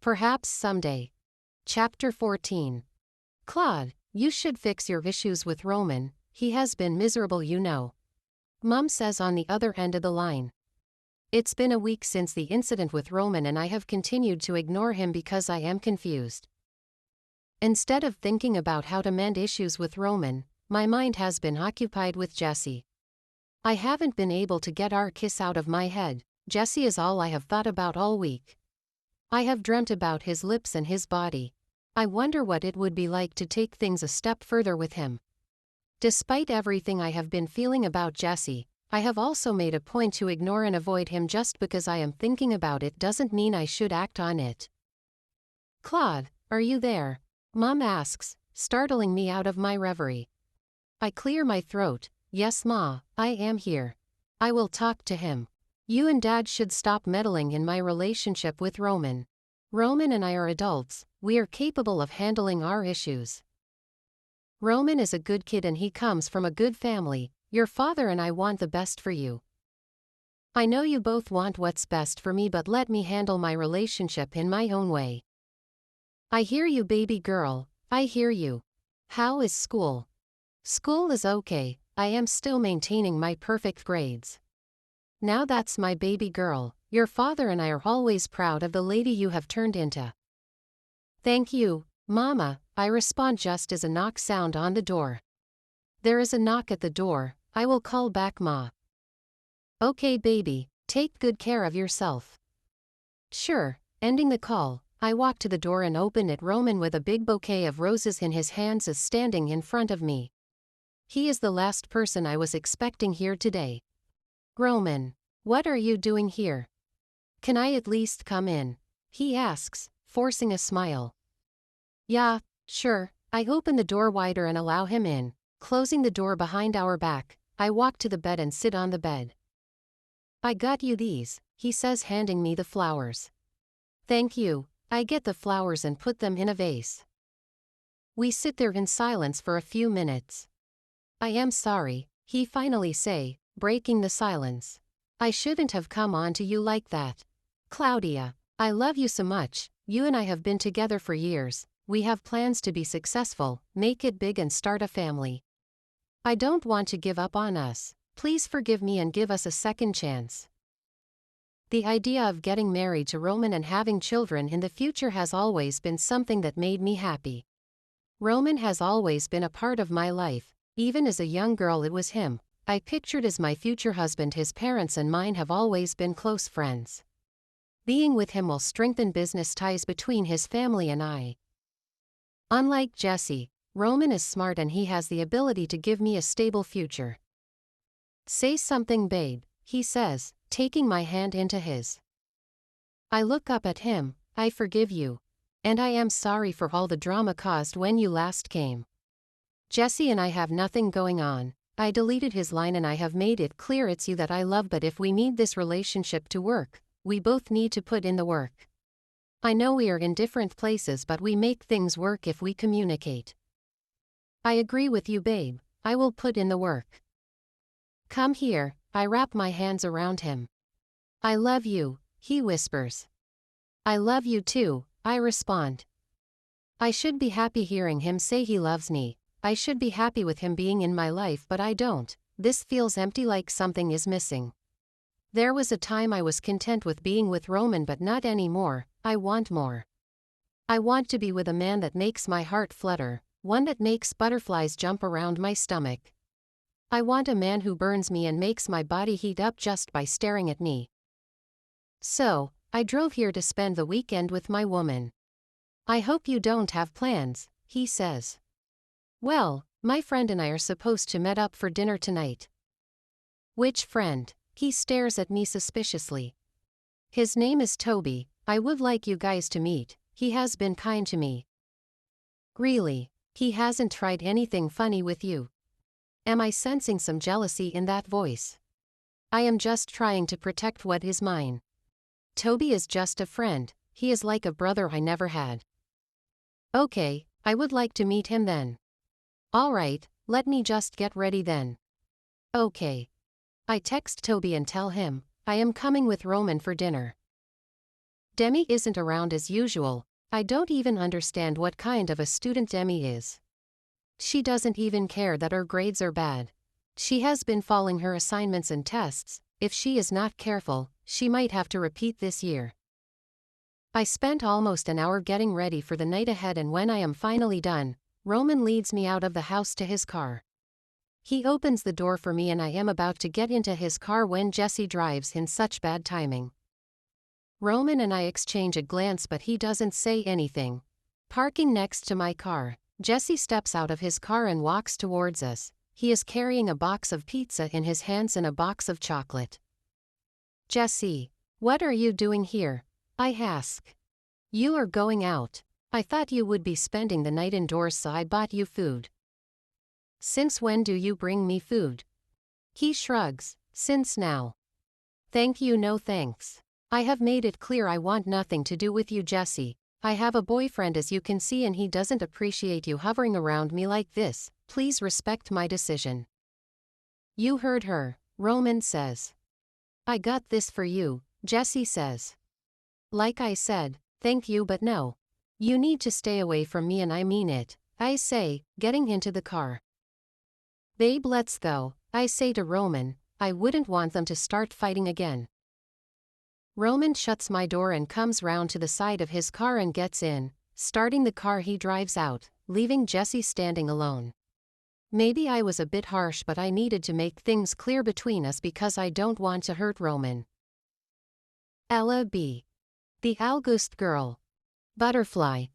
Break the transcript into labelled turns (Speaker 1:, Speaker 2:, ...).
Speaker 1: Perhaps someday. Chapter 14. Claude, you should fix your issues with Roman, he has been miserable, you know. Mom says on the other end of the line. It's been a week since the incident with Roman and I have continued to ignore him because I am confused. Instead of thinking about how to mend issues with Roman, my mind has been occupied with Jessie. I haven't been able to get our kiss out of my head. Jessie is all I have thought about all week. I have dreamt about his lips and his body. I wonder what it would be like to take things a step further with him. Despite everything I have been feeling about Jessie, I have also made a point to ignore and avoid him. Just because I am thinking about it doesn't mean I should act on it. Claude, are you there? Mom asks, startling me out of my reverie. I clear my throat. Yes, Ma, I am here. I will talk to him. You and Dad should stop meddling in my relationship with Roman. Roman and I are adults, we are capable of handling our issues. Roman is a good kid and he comes from a good family. Your father and I want the best for you. I know you both want what's best for me, but let me handle my relationship in my own way. I hear you, baby girl, I hear you. How is school? School is okay, I am still maintaining my perfect grades. Now that's my baby girl. Your father and I are always proud of the lady you have turned into. Thank you, Mama, I respond just as a knock sound on the door. There is a knock at the door. I will call back, Ma. Okay, baby, take good care of yourself. Sure. Ending the call, I walk to the door and open it. Roman with a big bouquet of roses in his hands is standing in front of me. He is the last person I was expecting here today. Roman, what are you doing here? Can I at least come in? He asks, forcing a smile. Yeah, sure. I open the door wider and allow him in. Closing the door behind our back, I walk to the bed and sit on the bed. I got you these, he says, handing me the flowers. Thank you. I get the flowers and put them in a vase. We sit there in silence for a few minutes. I am sorry, he finally say, breaking the silence. I shouldn't have come on to you like that. Claudia, I love you so much. You and I have been together for years. We have plans to be successful, make it big and start a family. I don't want to give up on us. Please forgive me and give us a second chance. The idea of getting married to Roman and having children in the future has always been something that made me happy. Roman has always been a part of my life. Even as a young girl, it was him I pictured as my future husband. His parents and mine have always been close friends. Being with him will strengthen business ties between his family and I. Unlike Jessie, Roman is smart and he has the ability to give me a stable future. Say something, babe, he says, taking my hand into his. I look up at him. I forgive you. And I am sorry for all the drama caused when you last came. Jessie and I have nothing going on. I deleted his line and I have made it clear it's you that I love, but if we need this relationship to work, we both need to put in the work. I know we are in different places, but we make things work if we communicate. I agree with you, babe. I will put in the work. Come here. I wrap my hands around him. I love you, he whispers. I love you too, I respond. I should be happy hearing him say he loves me. I should be happy with him being in my life, but I don't. This feels empty, like something is missing. There was a time I was content with being with Roman, but not anymore. I want more. I want to be with a man that makes my heart flutter, one that makes butterflies jump around my stomach. I want a man who burns me and makes my body heat up just by staring at me. So, I drove here to spend the weekend with my woman. I hope you don't have plans, he says. Well, my friend and I are supposed to meet up for dinner tonight. Which friend? He stares at me suspiciously. His name is Toby. I would like you guys to meet. He has been kind to me. Really? He hasn't tried anything funny with you? Am I sensing some jealousy in that voice? I am just trying to protect what is mine. Toby is just a friend. He is like a brother I never had. Okay, I would like to meet him then. All right, let me just get ready then. Okay. I text Toby and tell him I am coming with Roman for dinner. Demi isn't around as usual. I don't even understand what kind of a student Demi is. She doesn't even care that her grades are bad. She has been failing her assignments and tests. If she is not careful, she might have to repeat this year. I spent almost an hour getting ready for the night ahead, and when I am finally done, Roman leads me out of the house to his car. He opens the door for me and I am about to get into his car when Jesse drives in. Such bad timing. Roman and I exchange a glance, but he doesn't say anything. Parking next to my car, Jesse steps out of his car and walks towards us. He is carrying a box of pizza in his hands and a box of chocolate. Jesse, what are you doing here? I ask. You are going out. I thought you would be spending the night indoors, so I bought you food. Since when do you bring me food? He shrugs. Since now. Thank you, no thanks. I have made it clear I want nothing to do with you, Jesse. I have a boyfriend, as you can see, and he doesn't appreciate you hovering around me like this. Please respect my decision. You heard her, Roman says. I got this for you, Jesse says. Like I said, thank you, but no. You need to stay away from me, and I mean it, I say, getting into the car. Babe, let's go, I say to Roman. I wouldn't want them to start fighting again. Roman shuts my door and comes round to the side of his car and gets in. Starting the car, he drives out, leaving Jesse standing alone. Maybe I was a bit harsh, but I needed to make things clear between us because I don't want to hurt Roman. Ella B. The August Girl. Butterfly,